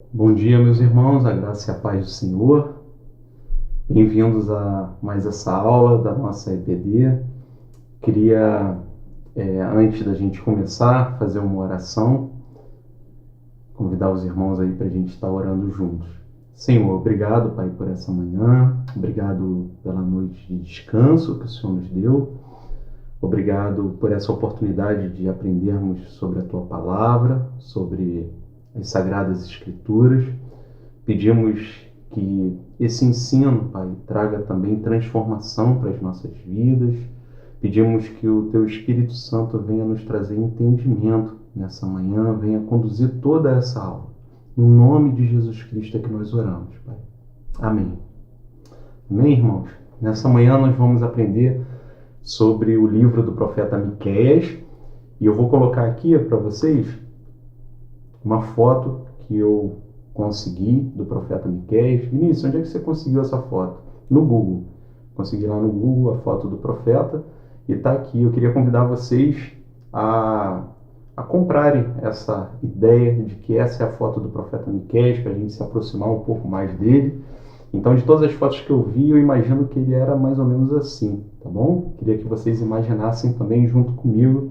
Bom dia, meus irmãos, a graça e a paz do Senhor. Bem-vindos a mais essa aula da nossa EBD. Queria, antes da gente começar, fazer uma oração, convidar os irmãos aí para a gente estar orando juntos. Senhor, obrigado, Pai, por essa manhã, obrigado pela noite de descanso que o Senhor nos deu, obrigado por essa oportunidade de aprendermos sobre a Tua Palavra, sobre as Sagradas Escrituras. Pedimos que esse ensino, Pai, traga também transformação para as nossas vidas. Pedimos que o Teu Espírito Santo venha nos trazer entendimento nessa manhã, venha conduzir toda essa aula. No nome de Jesus Cristo é que nós oramos, Pai. Amém. Amém, irmãos? Nessa manhã nós vamos aprender sobre o livro do profeta Miqueias, e eu vou colocar aqui para vocês uma foto que eu consegui do profeta Miqueias. Vinícius, onde é que você conseguiu essa foto? No Google. Consegui lá no Google a foto do profeta e está aqui. Eu queria convidar vocês a comprarem essa ideia de que essa é a foto do profeta Miqueias, para a gente se aproximar um pouco mais dele. Então, de todas as fotos que eu vi, eu imagino que ele era mais ou menos assim, tá bom? Queria que vocês imaginassem também junto comigo,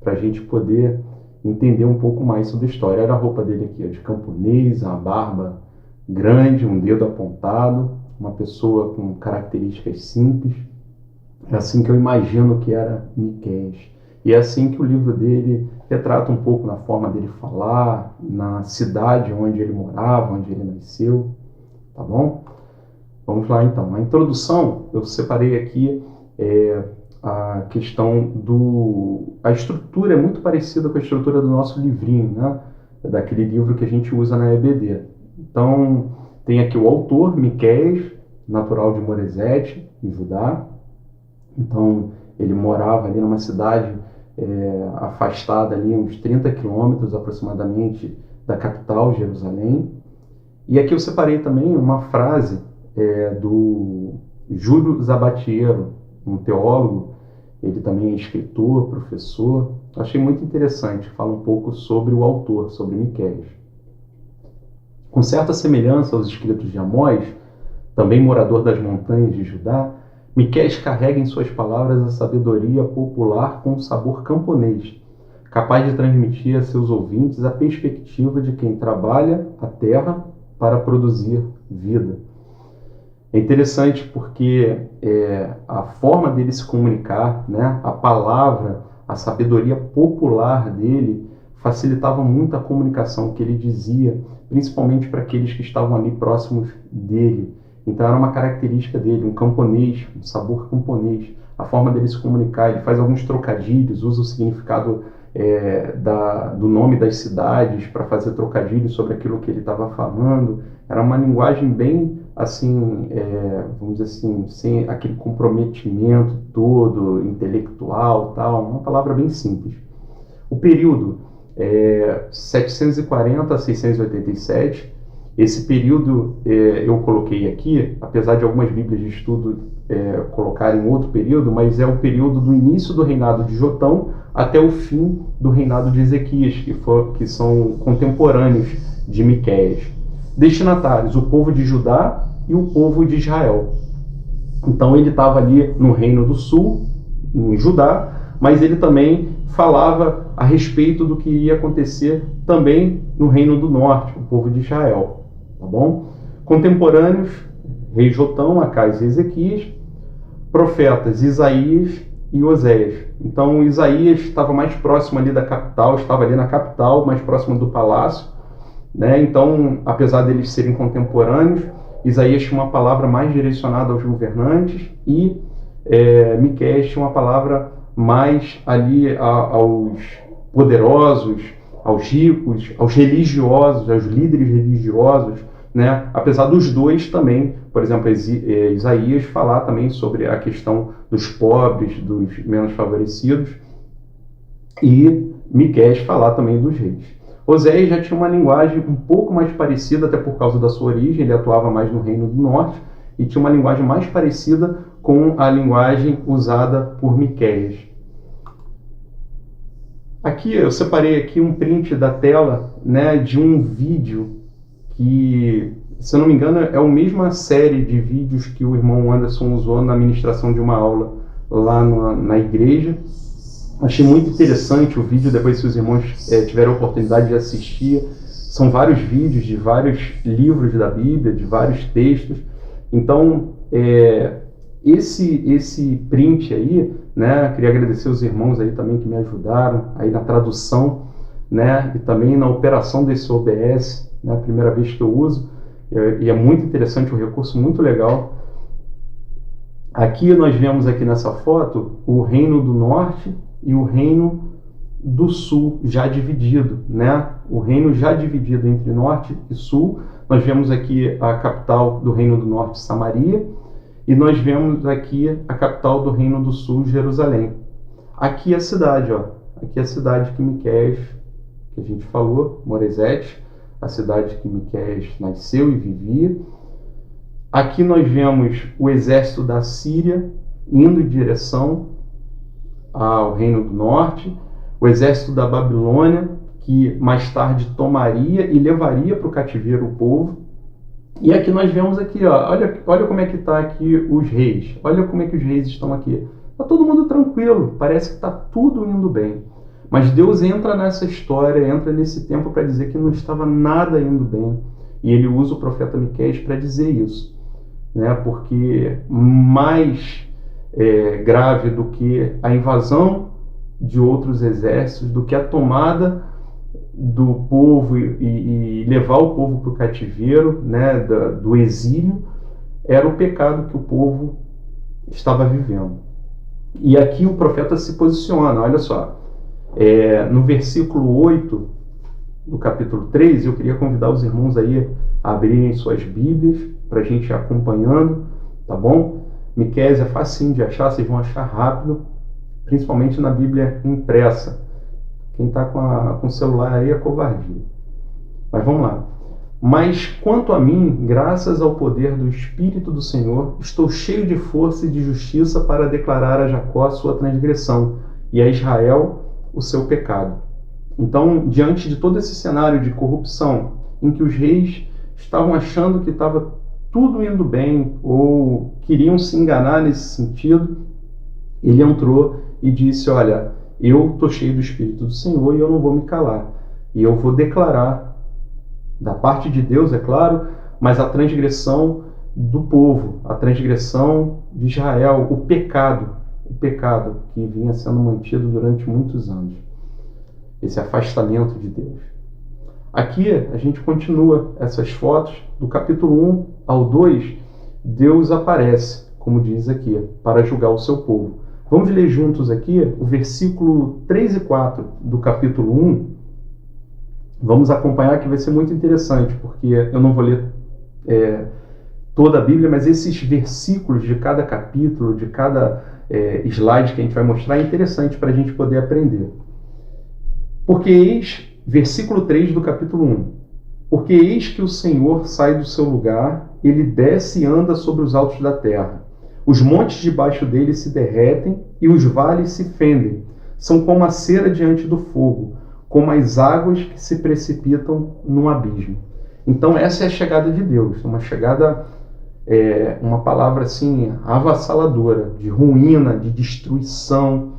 para a gente poder entender um pouco mais sobre a história. Era a roupa dele aqui, de camponês, uma barba grande, um dedo apontado, uma pessoa com características simples. É assim que eu imagino que era Miqueias. E é assim que o livro dele retrata um pouco na forma dele falar, na cidade onde ele morava, onde ele nasceu, tá bom? Vamos lá então. Na introdução, eu separei aqui a questão a estrutura é muito parecida com a estrutura do nosso livrinho, né? Daquele livro que a gente usa na EBD. Então, tem aqui o autor, Miqueias, natural de Moresete, em Judá. Então, ele morava ali numa cidade afastada ali uns 30 quilômetros aproximadamente da capital, Jerusalém. E aqui eu separei também uma frase do Júlio Zabatiero, um teólogo. Ele também é escritor, professor. Achei muito interessante, fala um pouco sobre o autor, sobre Miqueias. Com certa semelhança aos escritos de Amós, também morador das montanhas de Judá, Miqueias carrega em suas palavras a sabedoria popular com um sabor camponês, capaz de transmitir a seus ouvintes a perspectiva de quem trabalha a terra para produzir vida. É interessante porque a forma dele se comunicar, né, a palavra, a sabedoria popular dele facilitava muito a comunicação que ele dizia, principalmente para aqueles que estavam ali próximos dele. Então era uma característica dele, um camponês, um sabor camponês, a forma dele se comunicar. Ele faz alguns trocadilhos, usa o significado do nome das cidades para fazer trocadilhos sobre aquilo que ele estava falando. Era uma linguagem bem assim, vamos dizer assim, sem aquele comprometimento todo intelectual, tal, uma palavra bem simples. O período 740 a 687. Esse período eu coloquei aqui, apesar de algumas bíblias de estudo colocarem outro período, mas é o período do início do reinado de Jotão até o fim do reinado de Ezequias, que são contemporâneos de Miqueias. Destinatários, o povo de Judá e o povo de Israel. Então ele estava ali no Reino do Sul, em Judá, mas ele também falava a respeito do que ia acontecer também no Reino do Norte, o povo de Israel. Tá bom? Contemporâneos, rei Jotão, Acais e Ezequias, profetas Isaías e Oséias. Então Isaías estava mais próximo ali da capital, estava ali na capital, mais próximo do palácio, né? Então, apesar deles serem contemporâneos, Isaías tinha uma palavra mais direcionada aos governantes e Miqueias tinha uma palavra mais ali aos poderosos, aos ricos, aos religiosos, aos líderes religiosos, né? Apesar dos dois também, por exemplo, Isaías falar também sobre a questão dos pobres, dos menos favorecidos, e Miqueias falar também dos reis. Oséias já tinha uma linguagem um pouco mais parecida, até por causa da sua origem, ele atuava mais no Reino do Norte, e tinha uma linguagem mais parecida com a linguagem usada por Miqueias. Aqui eu separei aqui um print da tela, né, de um vídeo que, se eu não me engano, é a mesma série de vídeos que o irmão Anderson usou na ministração de uma aula lá na igreja. Achei muito interessante o vídeo, depois se os irmãos tiverem a oportunidade de assistir. São vários vídeos de vários livros da Bíblia, de vários textos. Então, esse print aí, né, queria agradecer os irmãos aí também que me ajudaram aí na tradução, né, e também na operação desse OBS, né, a primeira vez que eu uso, e é muito interessante, um recurso muito legal. Aqui nós vemos aqui nessa foto o Reino do Norte e o Reino do Sul já dividido, né? O reino já dividido entre Norte e Sul. Nós vemos aqui a capital do Reino do Norte, Samaria, e nós vemos aqui a capital do Reino do Sul, Jerusalém. Aqui é a cidade, ó. Aqui é a cidade que Miqueias, que a gente falou, Moresete, a cidade que Miqueias nasceu e vivia. Aqui nós vemos o exército da Síria indo em direção ao Reino do Norte, o exército da Babilônia, que mais tarde tomaria e levaria para o cativeiro o povo. E aqui nós vemos aqui, ó, olha como é que está aqui os reis, olha como é que os reis estão aqui. Está todo mundo tranquilo, parece que está tudo indo bem. Mas Deus entra nessa história, entra nesse tempo para dizer que não estava nada indo bem. E ele usa o profeta Miqueias para dizer isso, né? Porque mais grave do que a invasão de outros exércitos, do que a tomada do povo e levar o povo para o cativeiro, né, do exílio, era o pecado que o povo estava vivendo. E aqui o profeta se posiciona, olha só, no versículo 8 do capítulo 3, eu queria convidar os irmãos aí a abrirem suas Bíblias para a gente ir acompanhando, tá bom? Miqueias é facinho de achar, vocês vão achar rápido, principalmente na Bíblia impressa. Quem está com o celular aí é covardia. Mas vamos lá. Mas quanto a mim, graças ao poder do Espírito do Senhor, estou cheio de força e de justiça para declarar a Jacó a sua transgressão e a Israel o seu pecado. Então, diante de todo esse cenário de corrupção, em que os reis estavam achando que estava tudo indo bem, ou queriam se enganar nesse sentido, ele entrou e disse, olha, eu estou cheio do Espírito do Senhor e eu não vou me calar. E eu vou declarar, da parte de Deus, é claro, mas a transgressão do povo, a transgressão de Israel, o pecado que vinha sendo mantido durante muitos anos. Esse afastamento de Deus. Aqui a gente continua essas fotos, do capítulo 1 ao 2, Deus aparece, como diz aqui, para julgar o seu povo. Vamos ler juntos aqui o versículo 3 e 4 do capítulo 1. Vamos acompanhar que vai ser muito interessante, porque eu não vou ler toda a Bíblia, mas esses versículos de cada capítulo, de cada slide que a gente vai mostrar, é interessante para a gente poder aprender. Porque eis, versículo 3 do capítulo 1, porque eis que o Senhor sai do seu lugar, ele desce e anda sobre os altos da terra. Os montes debaixo dele se derretem e os vales se fendem. São como a cera diante do fogo, como as águas que se precipitam num abismo. Então essa é a chegada de Deus, uma chegada, uma palavra assim, avassaladora, de ruína, de destruição.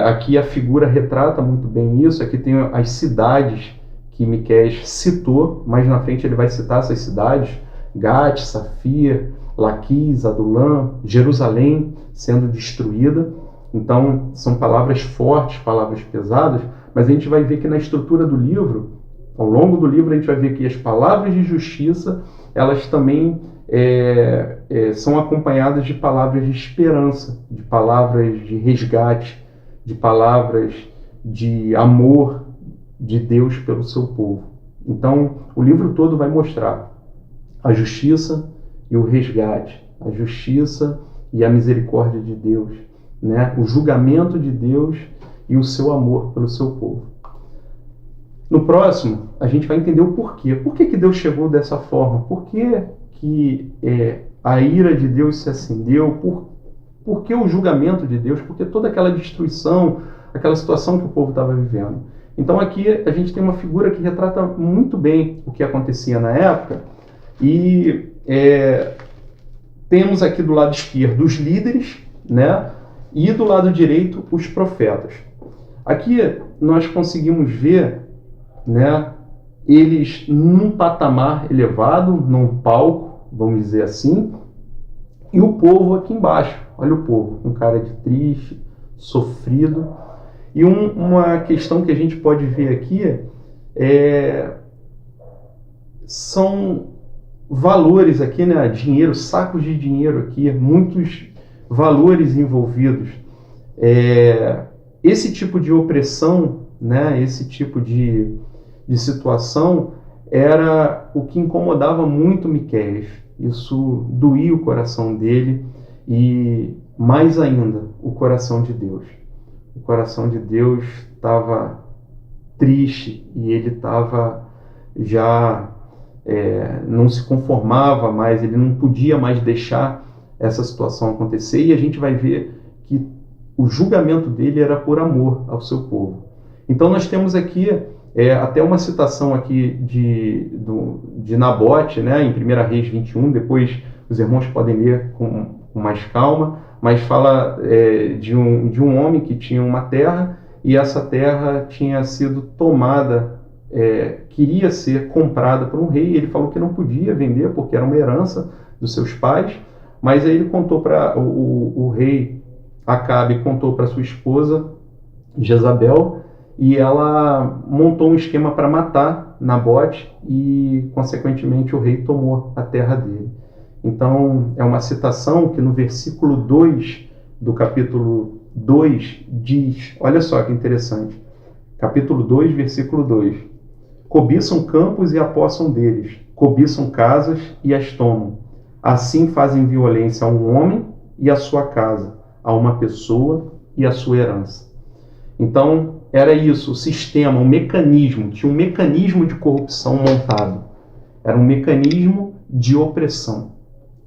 Aqui a figura retrata muito bem isso. Aqui tem as cidades que Miqueias citou, mais na frente ele vai citar essas cidades, Gate, Safir, Laquis, Adulam, Jerusalém sendo destruída. Então são palavras fortes, palavras pesadas, mas a gente vai ver que na estrutura do livro, ao longo do livro, a gente vai ver que as palavras de justiça, elas também são acompanhadas de palavras de esperança, de palavras de resgate, de palavras de amor de Deus pelo seu povo. Então, o livro todo vai mostrar a justiça e o resgate, a justiça e a misericórdia de Deus, né? O julgamento de Deus e o seu amor pelo seu povo. No próximo, a gente vai entender o porquê. Por que Deus chegou dessa forma? Por que a ira de Deus se acendeu? Por que o julgamento de Deus? Por que toda aquela destruição, aquela situação que o povo estava vivendo? Então aqui a gente tem uma figura que retrata muito bem o que acontecia na época, e temos aqui do lado esquerdo os líderes, né? E do lado direito os profetas. Aqui nós conseguimos ver, né, eles num patamar elevado, num palco, vamos dizer assim, e o povo aqui embaixo. Olha o povo, com cara de triste, sofrido. E uma questão que a gente pode ver aqui são valores aqui, né? Dinheiro, sacos de dinheiro aqui, muitos valores envolvidos. Esse tipo de opressão, né? Esse tipo de situação era o que incomodava muito Miqueias. Isso doía o coração dele e, mais ainda, o coração de Deus. O coração de Deus estava triste e ele estava já não se conformava mais, ele não podia mais deixar essa situação acontecer, e a gente vai ver que o julgamento dele era por amor ao seu povo. Então nós temos aqui até uma citação aqui de Nabote, né, em 1 Reis 21, depois os irmãos podem ler com mais calma, mas fala de um homem que tinha uma terra, e essa terra tinha sido tomada, queria ser comprada por um rei. Ele falou que não podia vender porque era uma herança dos seus pais, mas aí ele contou para o rei Acabe, contou para sua esposa Jezabel, e ela montou um esquema para matar Nabote, e consequentemente o rei tomou a terra dele. Então é uma citação que no versículo 2 do capítulo 2 diz, olha só que interessante, capítulo 2, versículo 2: cobiçam campos e apossam deles, cobiçam casas e as tomam. Assim fazem violência a um homem e a sua casa, a uma pessoa e a sua herança. Então era isso, o sistema, o mecanismo, tinha um mecanismo de corrupção montado. Era um mecanismo de opressão.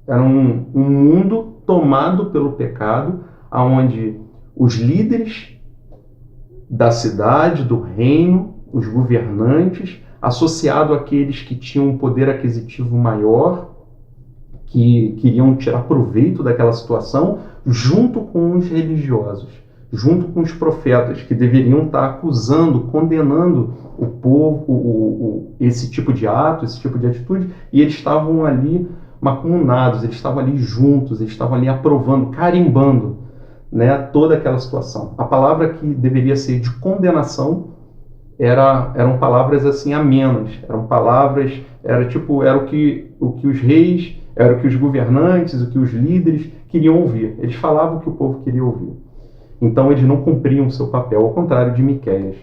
Era um mundo tomado pelo pecado, onde os líderes da cidade, do reino, os governantes, associado àqueles que tinham um poder aquisitivo maior, que queriam tirar proveito daquela situação, junto com os religiosos, junto com os profetas, que deveriam estar acusando, condenando o povo, esse tipo de ato, esse tipo de atitude, e eles estavam ali macumunados, eles estavam ali juntos, eles estavam ali aprovando, carimbando, né, toda aquela situação. A palavra que deveria ser de condenação eram palavras assim amenas, eram palavras, era o que os reis, era o que os governantes, o que os líderes queriam ouvir. Eles falavam o que o povo queria ouvir. Então eles não cumpriam o seu papel, ao contrário de Miqueias.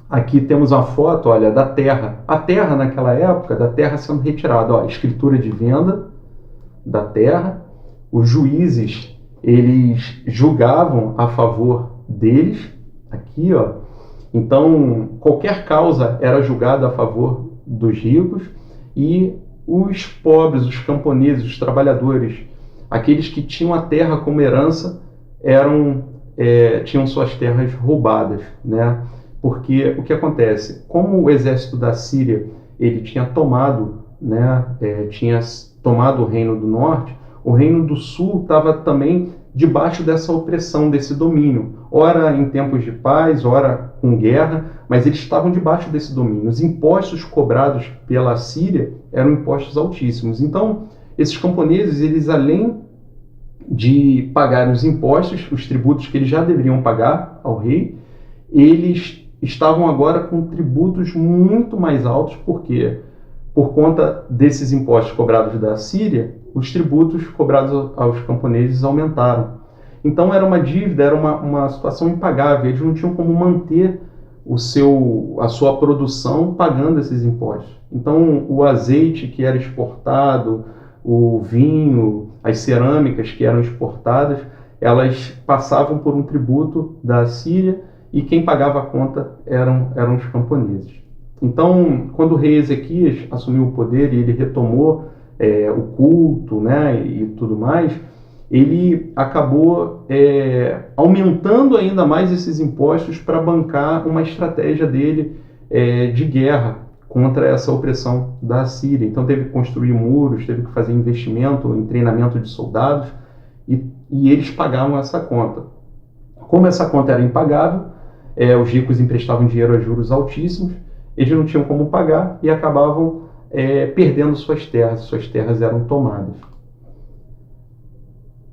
Aqui temos uma foto, olha, da terra. A terra naquela época, da terra sendo retirada, ó, escritura de venda da terra. Os juízes, eles julgavam a favor deles, aqui, ó. Então, qualquer causa era julgada a favor dos ricos, e os pobres, os camponeses, os trabalhadores, aqueles que tinham a terra como herança, tinham suas terras roubadas, né? Porque o que acontece? Como o exército da Síria ele tinha tomado, né, tinha tomado o reino do norte, o reino do sul estava também debaixo dessa opressão, desse domínio. Ora em tempos de paz, ora com guerra, mas eles estavam debaixo desse domínio. Os impostos cobrados pela Síria eram impostos altíssimos. Então, esses camponeses, eles além de pagarem os impostos, os tributos que eles já deveriam pagar ao rei, eles estavam agora com tributos muito mais altos, porque por conta desses impostos cobrados da Síria, os tributos cobrados aos camponeses aumentaram. Então era uma dívida, era uma situação impagável, eles não tinham como manter a sua produção pagando esses impostos. Então o azeite que era exportado, o vinho, as cerâmicas que eram exportadas, elas passavam por um tributo da Síria, e quem pagava a conta eram os camponeses. Então, quando o rei Ezequias assumiu o poder e ele retomou o culto, né, e tudo mais, ele acabou aumentando ainda mais esses impostos para bancar uma estratégia dele de guerra contra essa opressão da Síria. Então teve que construir muros, teve que fazer investimento em treinamento de soldados, e eles pagavam essa conta. Como essa conta era impagável, os ricos emprestavam dinheiro a juros altíssimos, eles não tinham como pagar e acabavam perdendo suas terras eram tomadas.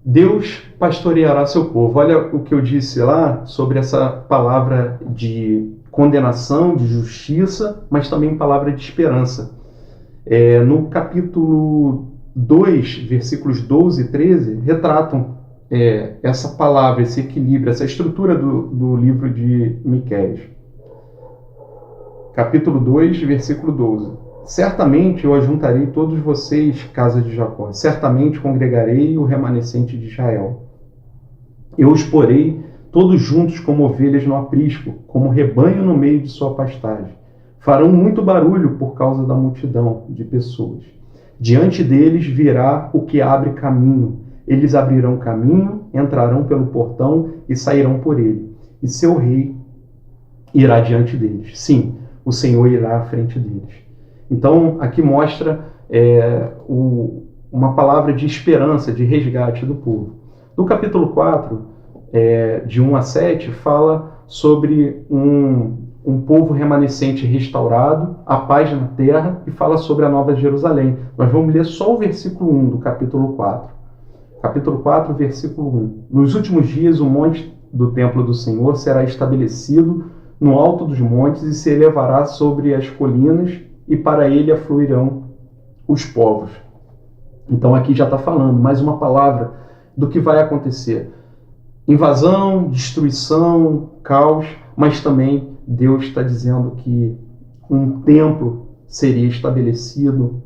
Deus pastoreará seu povo. Olha o que eu disse lá sobre essa palavra de condenação, de justiça, mas também palavra de esperança. No capítulo 2, versículos 12 e 13, retratam essa palavra, esse equilíbrio, essa estrutura do livro de Miqueias. Capítulo 2, versículo 12. Certamente eu ajuntarei todos vocês, casa de Jacó. Certamente congregarei o remanescente de Israel. Eu os porei todos juntos como ovelhas no aprisco, como rebanho no meio de sua pastagem. Farão muito barulho por causa da multidão de pessoas. Diante deles virá o que abre caminho. Eles abrirão caminho, entrarão pelo portão e sairão por ele. E seu rei irá diante deles. Sim, o Senhor irá à frente deles. Então, aqui mostra uma palavra de esperança, de resgate do povo. No capítulo 4, de 1 a 7, fala sobre um povo remanescente restaurado, a paz na terra, e fala sobre a Nova Jerusalém. Nós vamos ler só o versículo 1 do capítulo 4. Capítulo 4, versículo 1. Nos últimos dias, o monte do templo do Senhor será estabelecido no alto dos montes e se elevará sobre as colinas, e para ele afluirão os povos. Então aqui já está falando mais uma palavra do que vai acontecer. Invasão, destruição, caos, mas também Deus está dizendo que um templo seria estabelecido,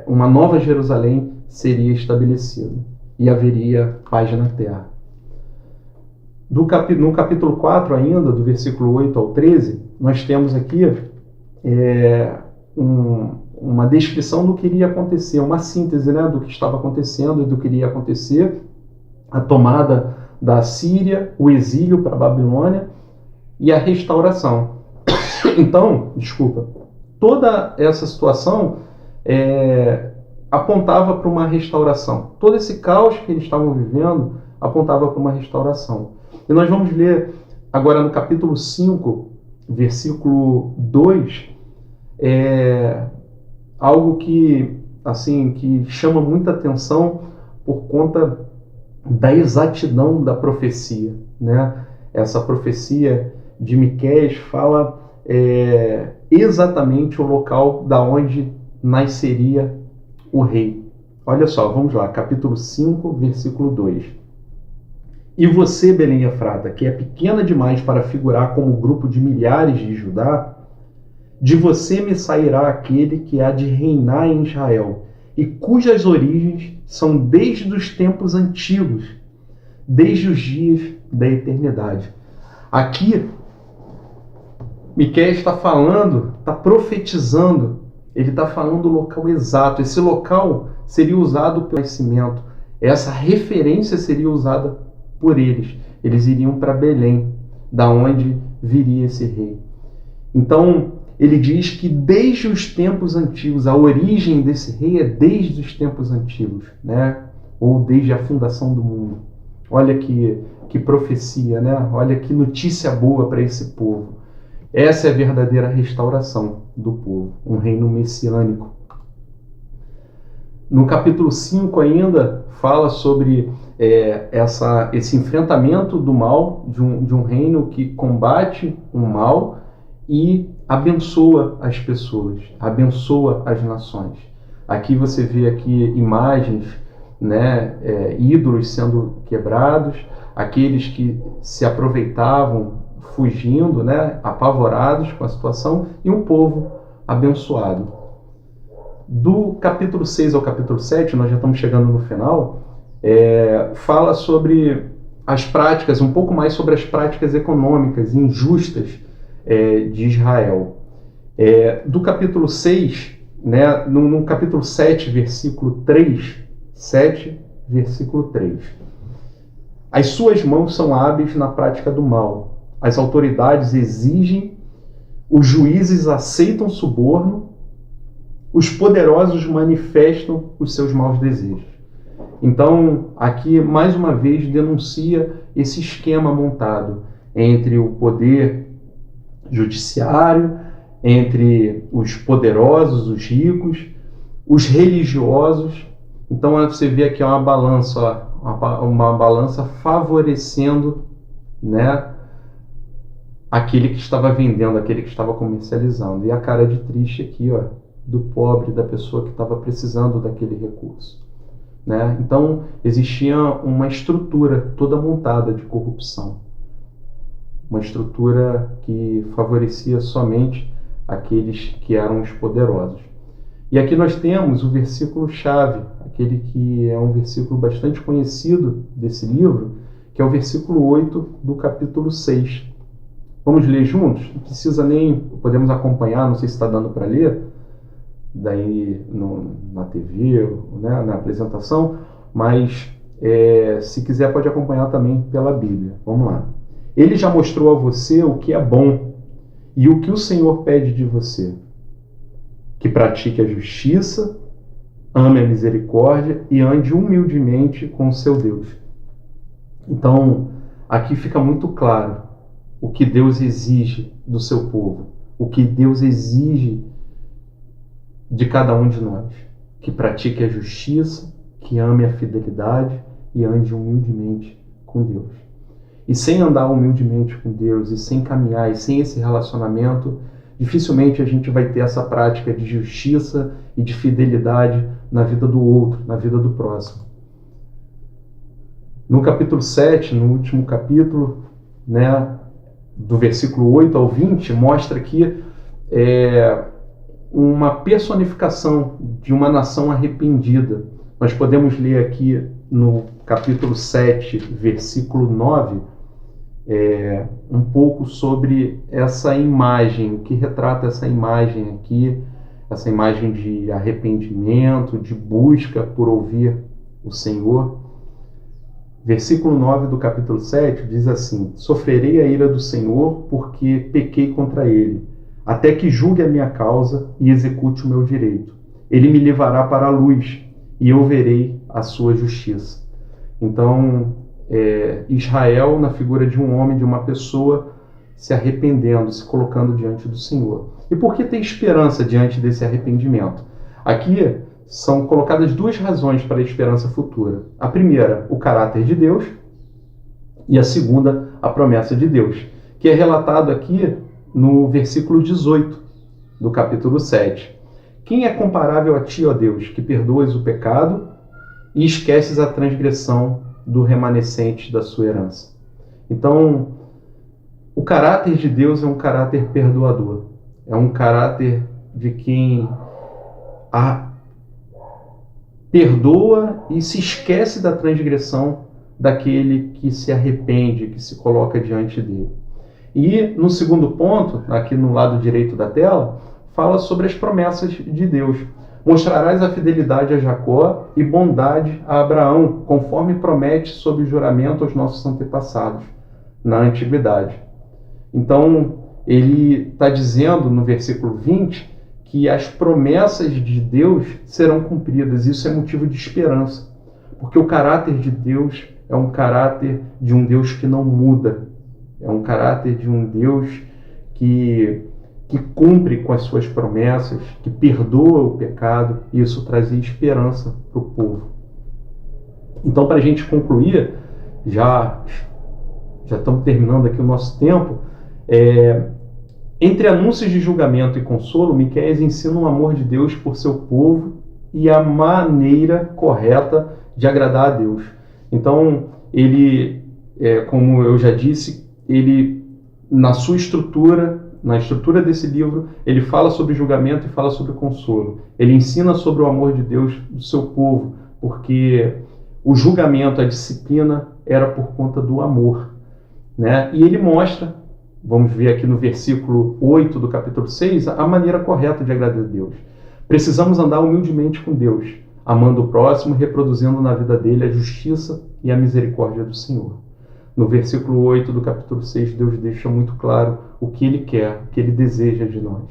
uma nova Jerusalém seria estabelecida e haveria paz na terra. No capítulo 4 ainda, do versículo 8 ao 13, nós temos aqui uma descrição do que iria acontecer, uma síntese, né, do que estava acontecendo e do que iria acontecer, a tomada da Síria, o exílio para a Babilônia e a restauração. Então, toda essa situação apontava para uma restauração. Todo esse caos que eles estavam vivendo apontava para uma restauração. E nós vamos ler agora no capítulo 5, versículo 2, algo que chama muita atenção por conta da exatidão da profecia, né? Essa profecia de Miqueias fala exatamente o local da onde nasceria o rei. Olha só, vamos lá, capítulo 5, versículo 2. E você, Belém Efrata, que é pequena demais para figurar como grupo de milhares de Judá, de você me sairá aquele que há de reinar em Israel, e cujas origens são desde os tempos antigos, desde os dias da eternidade. Aqui, Miqueias está falando, está profetizando, ele está falando do local exato. Esse local seria usado pelo nascimento, essa referência seria usada por eles. Eles iriam para Belém, da onde viria esse rei. Então, ele diz que desde os tempos antigos, a origem desse rei é desde os tempos antigos, né? Ou desde a fundação do mundo. Olha que profecia, né? Olha que notícia boa para esse povo. Essa é a verdadeira restauração do povo, um reino messiânico. No capítulo 5 ainda fala sobre esse enfrentamento do mal, de um reino que combate o mal e abençoa as pessoas, abençoa as nações. Aqui você vê imagens, né, ídolos sendo quebrados, aqueles que se aproveitavam fugindo, né, apavorados com a situação, e um povo abençoado. Do capítulo 6 ao capítulo 7, nós já estamos chegando no final, fala sobre as práticas, um pouco mais sobre as práticas econômicas injustas de Israel. Do capítulo 6, né, no capítulo 7, versículo 3, 7, versículo 3. As suas mãos são hábeis na prática do mal. As autoridades exigem, os juízes aceitam suborno, os poderosos manifestam os seus maus desejos. Então, aqui, mais uma vez, denuncia esse esquema montado entre o poder judiciário, entre os poderosos, os ricos, os religiosos. Então, você vê aqui uma balança, uma balança favorecendo, né, aquele que estava vendendo, aquele que estava comercializando. E a cara de triste aqui, ó, do pobre, da pessoa que estava precisando daquele recurso, né? Então, existia uma estrutura toda montada de corrupção. Uma estrutura que favorecia somente aqueles que eram os poderosos. E aqui nós temos o versículo-chave, aquele que é um versículo bastante conhecido desse livro, que é o versículo 8 do capítulo 6. Vamos ler juntos? Não precisa nem, podemos acompanhar, não sei se está dando para ler, daí na TV, né, na apresentação, mas se quiser pode acompanhar também pela Bíblia. Vamos lá. Ele já mostrou a você o que é bom e o que o Senhor pede de você: que pratique a justiça, ame a misericórdia e ande humildemente com o seu Deus. Então, aqui fica muito claro o que Deus exige do seu povo, o que Deus exige de cada um de nós: que pratique a justiça, que ame a fidelidade e ande humildemente com Deus. E sem andar humildemente com Deus, e sem caminhar, e sem esse relacionamento, dificilmente a gente vai ter essa prática de justiça e de fidelidade na vida do outro, na vida do próximo. No capítulo 7, no último capítulo, né, do versículo 8 ao 20, mostra aqui uma personificação de uma nação arrependida. Nós podemos ler aqui no capítulo 7, versículo 9, um pouco sobre essa imagem, o que retrata essa imagem aqui, essa imagem de arrependimento, de busca por ouvir o Senhor. Versículo 9 do capítulo 7 diz assim: sofrerei a ira do Senhor porque pequei contra ele, até que julgue a minha causa e execute o meu direito. Ele me levará para a luz e eu verei a sua justiça. Então, Israel, na figura de um homem, de uma pessoa, se arrependendo, se colocando diante do Senhor. E por que ter esperança diante desse arrependimento? Aqui são colocadas duas razões para a esperança futura. A primeira, o caráter de Deus, e a segunda, a promessa de Deus, que é relatado aqui no versículo 18 do capítulo 7. Quem é comparável a ti, ó Deus, que perdoas o pecado e esqueces a transgressão do remanescente da sua herança? Então, o caráter de Deus é um caráter perdoador. É um caráter de quem perdoa e se esquece da transgressão daquele que se arrepende, que se coloca diante dele. E no segundo ponto, aqui no lado direito da tela, fala sobre as promessas de Deus. Mostrarás a fidelidade a Jacó e bondade a Abraão, conforme promete sob juramento aos nossos antepassados na antiguidade. Então, ele está dizendo no versículo 20 que as promessas de Deus serão cumpridas. Isso é motivo de esperança, porque o caráter de Deus é um caráter de um Deus que não muda, é um caráter de um Deus que cumpre com as suas promessas, que perdoa o pecado, e isso trazia esperança para o povo. Então, para a gente concluir, já estamos terminando aqui o nosso tempo, entre anúncios de julgamento e consolo, Miqueias ensina o amor de Deus por seu povo e a maneira correta de agradar a Deus. Então, ele, como eu já disse, ele, na sua estrutura, na estrutura desse livro, ele fala sobre julgamento e fala sobre consolo. Ele ensina sobre o amor de Deus do seu povo, porque o julgamento, a disciplina, era por conta do amor, né? E ele mostra, vamos ver aqui no versículo 8 do capítulo 6, a maneira correta de agradar a Deus. Precisamos andar humildemente com Deus, amando o próximo e reproduzindo na vida dele a justiça e a misericórdia do Senhor. No versículo 8 do capítulo 6, Deus deixa muito claro o que Ele quer, o que Ele deseja de nós.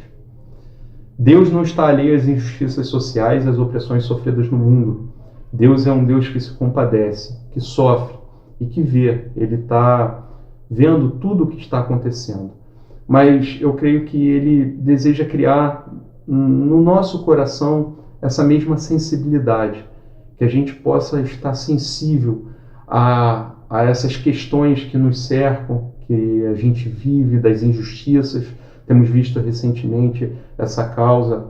Deus não está alheio às injustiças sociais e às opressões sofridas no mundo. Deus é um Deus que se compadece, que sofre e que vê. Ele está vendo tudo o que está acontecendo. Mas eu creio que Ele deseja criar no nosso coração essa mesma sensibilidade, que a gente possa estar sensível a essas questões que nos cercam, que a gente vive, das injustiças. Temos visto recentemente essa causa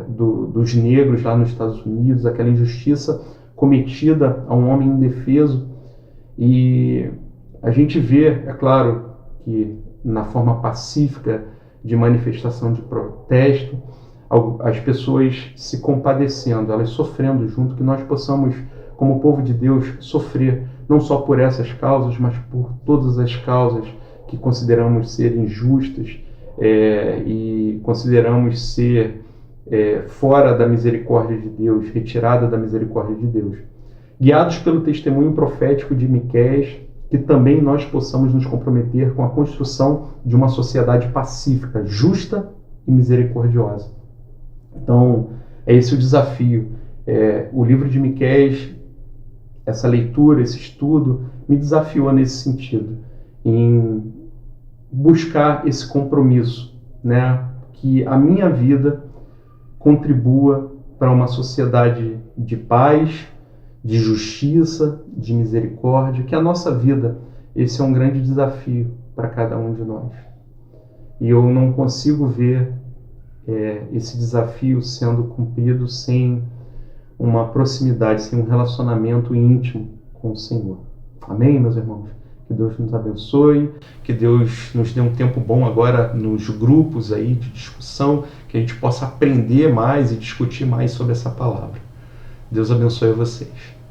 dos negros lá nos Estados Unidos, aquela injustiça cometida a um homem indefeso. E a gente vê, é claro, que na forma pacífica de manifestação de protesto, as pessoas se compadecendo, elas sofrendo junto, que nós possamos, como povo de Deus, sofrer não só por essas causas, mas por todas as causas que consideramos ser injustas e consideramos ser fora da misericórdia de Deus, retirada da misericórdia de Deus. Guiados pelo testemunho profético de Miqueias, que também nós possamos nos comprometer com a construção de uma sociedade pacífica, justa e misericordiosa. Então, é esse o desafio. O livro de Miqueias, essa leitura, esse estudo, me desafiou nesse sentido, em buscar esse compromisso, né? Que a minha vida contribua para uma sociedade de paz, de justiça, de misericórdia, que a nossa vida, esse é um grande desafio para cada um de nós. E eu não consigo ver esse desafio sendo cumprido sem uma proximidade, sem um relacionamento íntimo com o Senhor. Amém, meus irmãos? Que Deus nos abençoe, que Deus nos dê um tempo bom agora nos grupos aí de discussão, que a gente possa aprender mais e discutir mais sobre essa palavra. Deus abençoe vocês.